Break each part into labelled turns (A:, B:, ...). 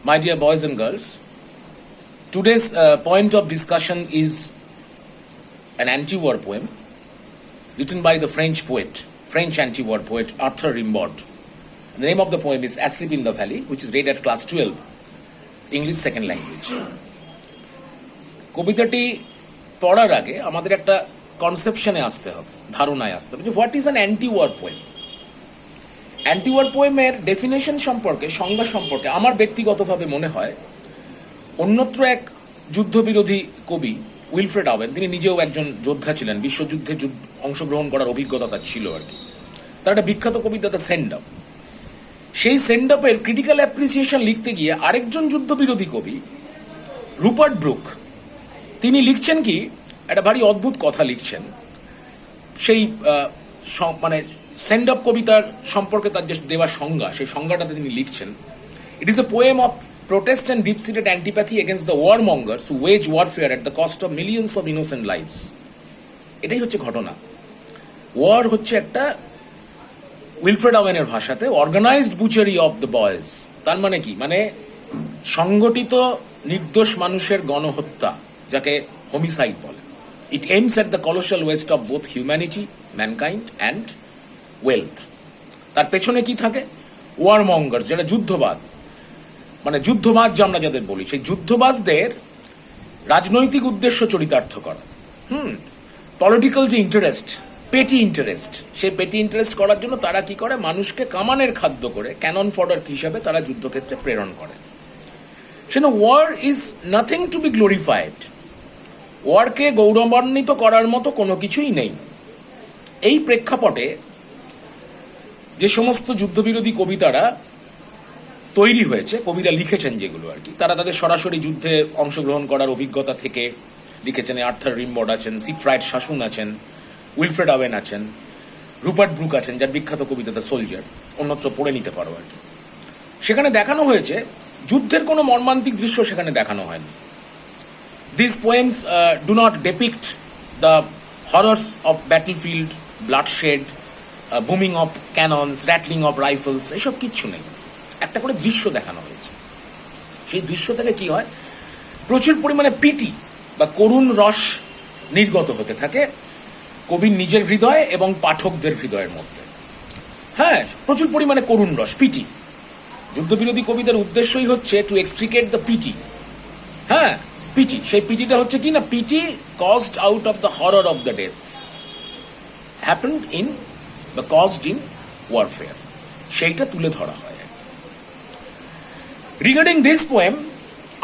A: My dear boys and girls, today's point of discussion is an anti-war poem written by the French anti-war poet Arthur Rimbaud. The name of the poem is Asleep in the Valley, which is read at class 12, English second language. কবিতাটি পড়ার আগে আমাদের একটা কনসেপশনে আসতে হবে, ধারণায় আসতে হবে যে what is an anti-war poem. Anti-war পোয়েমের ডেফিনেশন সম্পর্কে, সংজ্ঞা সম্পর্কে আমার ব্যক্তিগতভাবে মনে হয় অন্যত্র এক যুদ্ধবিরোধী কবি উইলফ্রেড আওয়েন, তিনি নিজেও একজন যোদ্ধা ছিলেন, বিশ্বযুদ্ধে অংশগ্রহণ করার অভিজ্ঞতা তার ছিল আর কি। তার একটা বিখ্যাত কবিতা দ্য সেন্ড আপ। সেই সেন্ড আপের ক্রিটিক্যাল অ্যাপ্রিসিয়েশন লিখতে গিয়ে আরেকজন যুদ্ধবিরোধী কবি রুপার্ট ব্রুক, তিনি লিখছেন কি একটা ভারী অদ্ভুত কথা লিখছেন। সেই মানে সেন্ড আপ কবিতার সম্পর্কে তার যে দেওয়া সংজ্ঞা, সেই সংজ্ঞাটাতে তিনি লিখছেন, it is a poem of protest and deep-seated antipathy against the warmongers who wage warfare at the cost of millions of innocent lives. এটাই হচ্ছে ঘটনা। ওয়ার হচ্ছে একটা, উইলফ্রেড আওয়েনের ভাষাতে, অর্গানাইজড বুচারি অফ দ্য বয়েজ। তার মানে কি? মানে সংগঠিত নির্দোষ মানুষের গণহত্যা, যাকে হোমিসাইড বলে। It aims at the colossal waste of both humanity, mankind and wealth. তার পেছনে কি থাকে? ওয়ারমঙ্গার্স, যেটা যুদ্ধবাদ, মানে যুদ্ধবাজ যে আমরা যাদের বলি, সেই যুদ্ধবাজদের রাজনৈতিক উদ্দেশ্য চরিতার্থ করা, পলিটিক্যাল যে ইন্টারেস্ট, পেটি ইন্টারেস্ট, সেই পেটি ইন্টারেস্ট করার জন্য তারা কি করে? মানুষকে কামানের খাদ্য করে, ক্যানন ফডার হিসাবে তারা যুদ্ধক্ষেত্রে প্রেরণ করে। সেজন্য war is nothing to be glorified. ওয়ারকে গৌরবান্বিত করার মতো কোনো কিছুই নেই। এই প্রেক্ষাপটে যে সমস্ত যুদ্ধবিরোধী কবিতারা তৈরি হয়েছে, কবিরা লিখেছেন যেগুলো আর কি, তারা তাদের সরাসরি যুদ্ধে অংশগ্রহণ করার অভিজ্ঞতা থেকে লিখেছেন। আর্থার রিমবড আছেন, সিগফ্রাইড শাসুন আছেন, উইলফ্রেড আওয়েন আছেন, রুপার্ট ব্রুক আছেন, যার বিখ্যাত কবিতা দ্য সোলজার, অন্যত্র পড়ে নিতে পারো আর কি। সেখানে দেখানো হয়েছে যুদ্ধের কোনো মর্মান্তিক দৃশ্য সেখানে দেখানো হয়নি। This poems do not depict the horrors of battlefield, bloodshed, booming of cannons, rattling of rifles, এসব কিচ্ছু নেই। একটা করে দৃশ্য দেখানো হয়েছে। সেই দৃশ্য থেকে কি হয়? প্রচুর পরিমাণে পিটি বা করুণ রস নির্গত হতে থাকে কবির নিজের হৃদয় এবং পাঠকদের হৃদয়ের মধ্যে। হ্যাঁ, প্রচুর পরিমাণে করুণ রস, পিটি। যুদ্ধবিরোধী কবিদের উদ্দেশ্যই হচ্ছে টু এক্সট্রিকেট দ্য পিটি। হ্যাঁ, পিটি। সেই পিটিটা হচ্ছে কি না, pity caused out of the horror of the death happened in বা কজড ইন ওয়ারফেয়ার, সেইটা তুলে ধরা হয়। রিগার্ডিং দিস পোয়েম,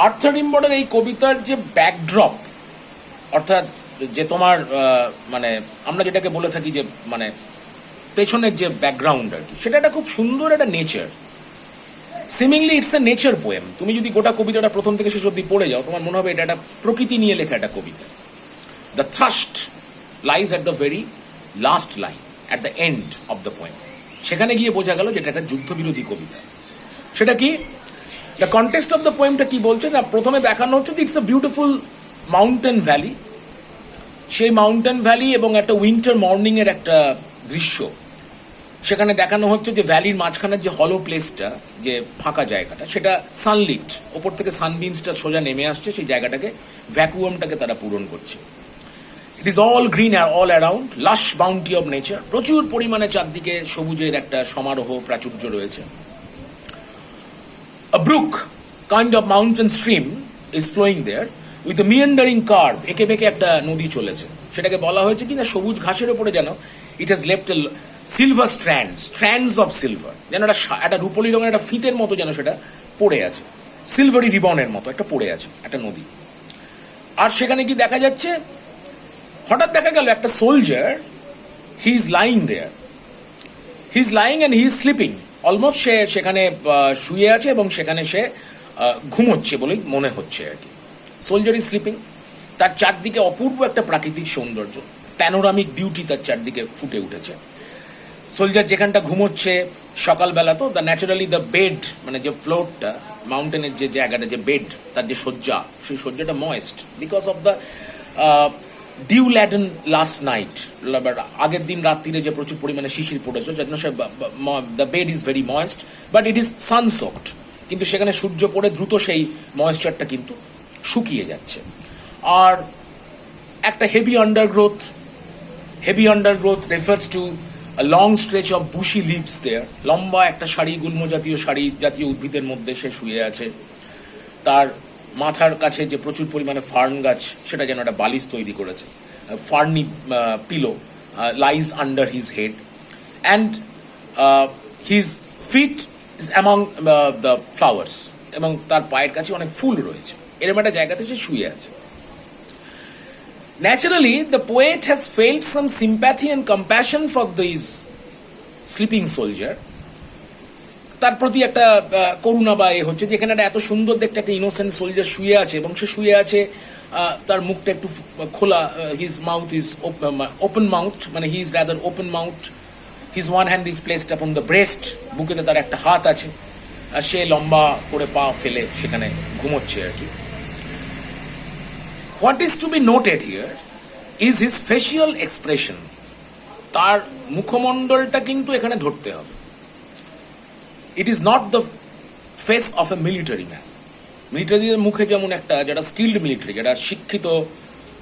A: আর্থার রিমবডের এই কবিতার যে ব্যাকড্রপ, অর্থাৎ যে তোমার মানে আমরা যেটাকে বলে থাকি যে মানে পেছনের যে ব্যাকগ্রাউন্ড আর কি, সেটা একটা খুব সুন্দর একটা nature. Seemingly it's a nature poem. তুমি যদি গোটা কবিতাটা প্রথম থেকে শেষ অব্দি পড়ে যাও, তোমার মনে হবে এটা একটা প্রকৃতি নিয়ে লেখা একটা কবিতা। The thrust lies at the very last line, at the end of the poem. সেখানে গিয়ে বোঝা গেল যেটা একটা যুদ্ধবিরোধী কবিতা। সেটা কি? দ্য কন্টেক্সট অফ দ্য পোয়েমটা কি বলছে না, প্রথমে দেখানো হচ্ছে যে it's a beautiful mountain valley. সেই মাউন্টেন ভ্যালি এবং একটা উইন্টার মর্নিং এর একটা দৃশ্য সেখানে দেখানো হচ্ছে, যে ভ্যালির মাঝখানের যে হলো প্লেসটা, যে ফাঁকা জায়গাটা, সেটা সানলিট, ওপর থেকে সানবিমসটা সোজা নেমে আসছে, সেই জায়গাটাকে, ভ্যাকুয়ামটাকে তারা পূরণ করছে। It is all green all around, লাশ বাউন্টি অফ নেচার, প্রচুর পরিমাণে চারদিকে সবুজের একটা সমারোহ, প্রাচুর্য রয়েছে। A brook, kind of mountain stream, is flowing there with a meandering curve. একে বেঁকে একটা নদী চলেছে। সেটাকে বলা হয়েছে কিনা সবুজ ঘাসের উপরে যেন it has left a silver strands of silver, যেন একটা রূপলি রঙের একটা ফিতের মতো যেন সেটা পড়ে আছে, সিলভারি রিবনের মতো একটা পড়ে আছে একটা নদী। আর সেখানে কি দেখা যাচ্ছে? হঠাৎ দেখা গেল একটা soldier, he is lying there, he is lying and he is sleeping. Almost সে সেখানে শুয়ে আছে এবং সেখানে সে ঘুমোচ্ছে বলেই মনে হচ্ছে আর কি। Soldier is sleeping. তার চারদিকে অপূর্ব একটা প্রাকৃতিক সৌন্দর্য, প্যানোরামিক বিউটি তার চারদিকে ফুটে উঠেছে। সোলজার যেখানটা ঘুমোচ্ছে সকালবেলা, তো দ্য ন্যাচারালি দ্য বেড, মানে যে ফ্লোরটা, মাউন্টেনের যে জায়গাটা, যে বেড, তার যে শয্যা, সেই শয্যাটা moist because of the dew laden last night, আগের দিন রাত্রিরে যে প্রচুর পরিমাণে শিশির পড়েছে, যার জন্য the bed is very moist, but it is sunsoaked. কিন্তু সেখানে সূর্য পড়ে দ্রুত সেই ময়েশ্চারটা কিন্তু শুকিয়ে যাচ্ছে। আর একটা heavy undergrowth refers to a long stretch of bushy leaves there, লম্বা একটা সারি, গুল্ম জাতীয় সারি জাতীয় উদ্ভিদের মধ্যে সে শুয়ে আছে। তার মাথার কাছে যে প্রচুর পরিমাণে ফার্ন গাছ, সেটা যেন একটা বালিশ তৈরি করেছে, ferny pillow lies under his head, and his feet is among the flowers, এবং তার পায়ের কাছে অনেক ফুল রয়েছে। এরকম একটা জায়গাতে সে শুয়ে আছে। Naturally, the poet has felt some sympathy and compassion for this sleeping soldier. তার প্রতি একটা করুণা বা এ হচ্ছে, যেখানে একটা এত সুন্দর দেখতে একটা ইনোসেন্ট সোলজার শুয়ে আছে, এবং সে শুয়ে আছে, তার মুখটা একটু খোলা, his mouth is open mouth, মানে he is rather open mouth, his one hand is placed upon the breast, বুকেতে তার একটা হাত আছে, আর সে লম্বা করে পা ফেলে সেখানে ঘুমোচ্ছে আর কি। What is to be noted here is his facial expression. তার মুখমণ্ডলটা কিন্তু এখানে ধরতে হবে। It is not the face of a military man. মিলিটারিদের মুখে যেমন একটা, যারা স্কিল্ড মিলিটারি, যারা শিক্ষিত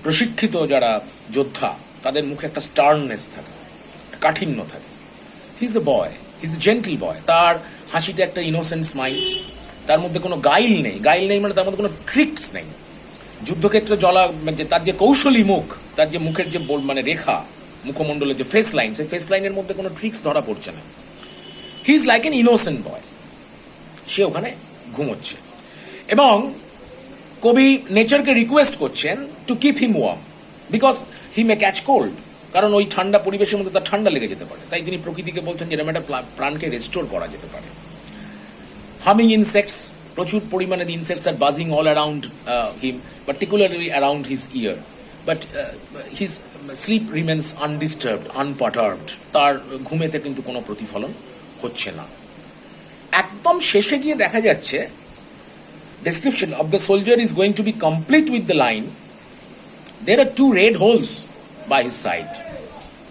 A: প্রশিক্ষিত যারা যোদ্ধা, তাদের মুখে একটা স্টার্ননেস থাকে, কাঠিন্য থাকে। He is a boy, he is a gentle boy. তার হাসিতে একটা ইনোসেন্ট স্মাইল, তার মধ্যে কোনো গাইল নেই মানে তার মধ্যে কোনো ট্রিক্স নেই। যুদ্ধক্ষেত্রে তার যে কৌশলী মুখ, তার যে মুখের যে মানে রেখা, মুখমণ্ডলের যে ফেস লাইন, সেই ফেস লাইনের মধ্যে কোনো ট্রিক্স ধরা পড়ছে না। He is like an innocent boy. সে ওখানে ঘুমোচ্ছে, এবং কবি নেচারকে রিকোয়েস্ট করছেন to keep him warm because he may catch cold, কারণ ওই ঠান্ডা পরিবেশের মধ্যে তার ঠান্ডা লেগে যেতে পারে। তাই তিনি প্রকৃতিকে বলছেন যেরকম একটা প্রাণকে রেস্টোর করা যেতে পারে। হামিং ইনসেক্টস, প্রচুর পরিমাণে insects R বাজিং all around him, particularly around his ear, but his sleep remains undisturbed, unperturbed. তার ঘুমেতে কিন্তু কোনো প্রতিফলন হচ্ছে না। একদম শেষে গিয়ে দেখা যাচ্ছে description of the soldier is going to be complete with the line, there are 2 red holes by his side.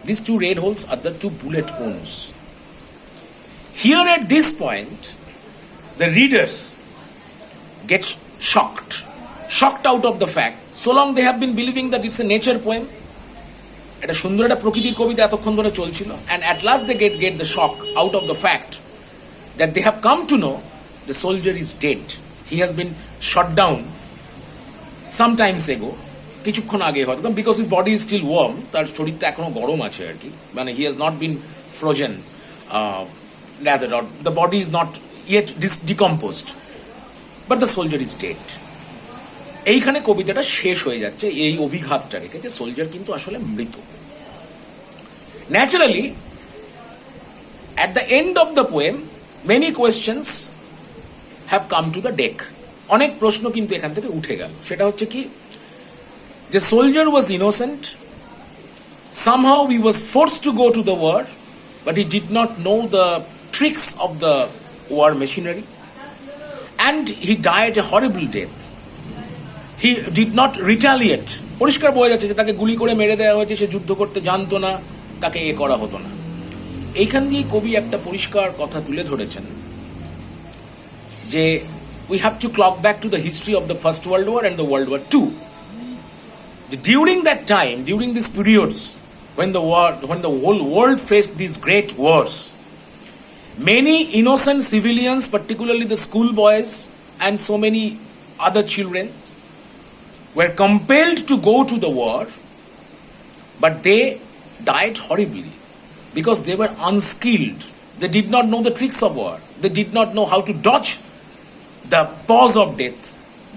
A: These 2 red holes are the 2 bullet wounds. Here at this point, the readers get shocked out of the fact, so long they have been believing that it's a nature poem, এটা সুন্দর একটা প্রকৃতির কবিতা এতক্ষণ ধরে চলছিল, and at last they get the shock out of the fact that they have come to know the soldier is dead. He has been shot down sometimes ago, কিছুক্ষণ আগে হয়তো, because his body is still warm, তার শরীরটা এখনো গরম আছে আর কি, মানে he has not been frozen, rather, or the body is not yet decomposed, but the soldier is dead. এইখানে কবিতাটা শেষ হয়ে যাচ্ছে এই অভিঘাতটা রেখে, যে সোলজার কিন্তু আসলে মৃত। Naturally at the end of the poem many questions have come to the deck. অনেক প্রশ্ন কিন্তু এখান থেকে উঠে গেল। সেটা হচ্ছে কি, যে soldier was innocent, somehow he was forced to go to the war, but he did not know the tricks of the war machinery, and he died a horrible death. He did not retaliate. পরিষ্কার বোঝা যাচ্ছে যে তাকে গুলি করে মেরে দেওয়া হয়েছে, সে যুদ্ধ করতে জানতো না, তাকে এ করা হতো না। এইখান দিয়ে কবি একটা পরিষ্কার কথা তুলে ধরেছেন যে we have to clock back to the history of the First World War and the World War II. During that time, during these periods when the whole world faced these great wars, many innocent civilians, particularly the school boys and so many other children, were compelled to go to the war, but they died horribly because they were unskilled. They did not know the tricks of war. They did not know how to dodge the paws of death,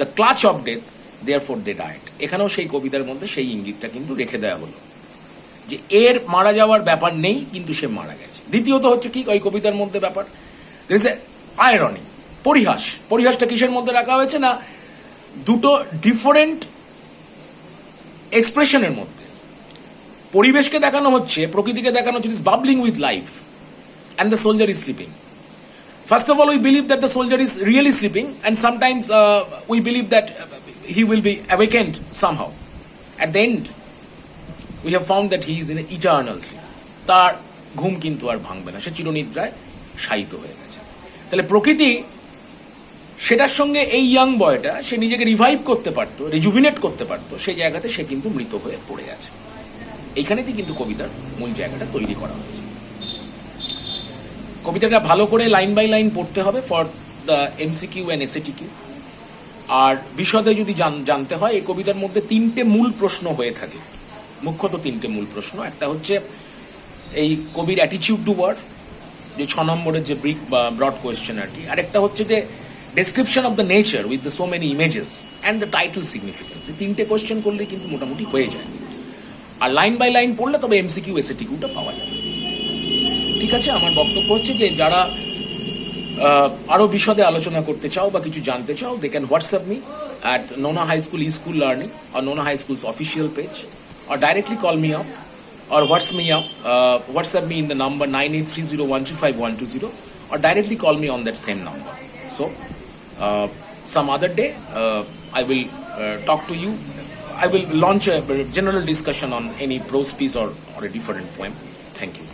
A: the clutch of death. Therefore they died. এখানেও সেই কবিতার মধ্যে সেই ইঙ্গিতটা কিন্তু রেখে দেওয়া হলো যে এর মারা যাওয়ার ব্যাপার নেই, কিন্তু সে মারা গেছে। দ্বিতীয়ত হচ্ছে কি, ওই কবিতার মধ্যে ব্যাপার there is a irony, পরিহাসটা কিসের মধ্যে রাখা হয়েছে না, দুটো ডিফারেন্ট এক্সপ্রেশনের মধ্যে। পরিবেশকে দেখানো হচ্ছে, প্রকৃতিকে দেখানো হচ্ছে is babbling with life, and the soldier is sleeping. First of all, we believe that the soldier is really sleeping, and sometimes we believe that he will be awakened somehow. At the end, we have found that he is in an eternal sleep. তার ঘুম কিন্তু আর ভাঙবে না, সে চিরনিদ্রায় শায়িত হয়ে গেছে। তাহলে প্রকৃতি সেটার সঙ্গে এই ইয়াং বয়টা সে নিজেকে রিভাইভ করতে পারতো, রিজুভিনেট করতে পারতো, সেই জায়গাতে সে কিন্তু মৃত হয়ে পড়ে আছে। এইখানেতেই কিন্তু কবিতার মূল জায়গাটা তৈরি করা হয়েছে। কবিতাটা ভালো করে লাইন বাই লাইন পড়তে হবে ফর দ্য এমসিকিউ অ্যান্ড এসএটিকিউ। আর বিশদে যদি জানতে হয়, এই কবিতার মধ্যে তিনটে মূল প্রশ্ন হয়ে থাকে, মুখ্যত তিনটে মূল প্রশ্ন। একটা হচ্ছে এই কবির অ্যাটিচিউড টু ওয়ার্ড, যে 6 নম্বরের যে ব্রিক বা ব্রড কোয়েশ্চেন আর কি। আরেকটা হচ্ছে যে description of the nature with the so many images and the title significance. এই তিনটে কোয়েশ্চেন করলে কিন্তু মোটামুটি হয়ে যায়। আর লাইন বাই লাইন পড়লে তবে এমসিকিউ এসএটিকিউটা পাওয়া যাবে। ঠিক আছে, আমার বক্তব্য হচ্ছে যে যারা আরো বিশদে আলোচনা করতে চাও বা কিছু জানতে চাও, they can WhatsApp me at Nona High School e-School Learning or Nona High School's official page, or directly call me up or WhatsApp me in the number 9830135120, or directly call me on that same number. So some other day I will talk to you. I will launch a general discussion on any prose piece or a different poem. Thank you.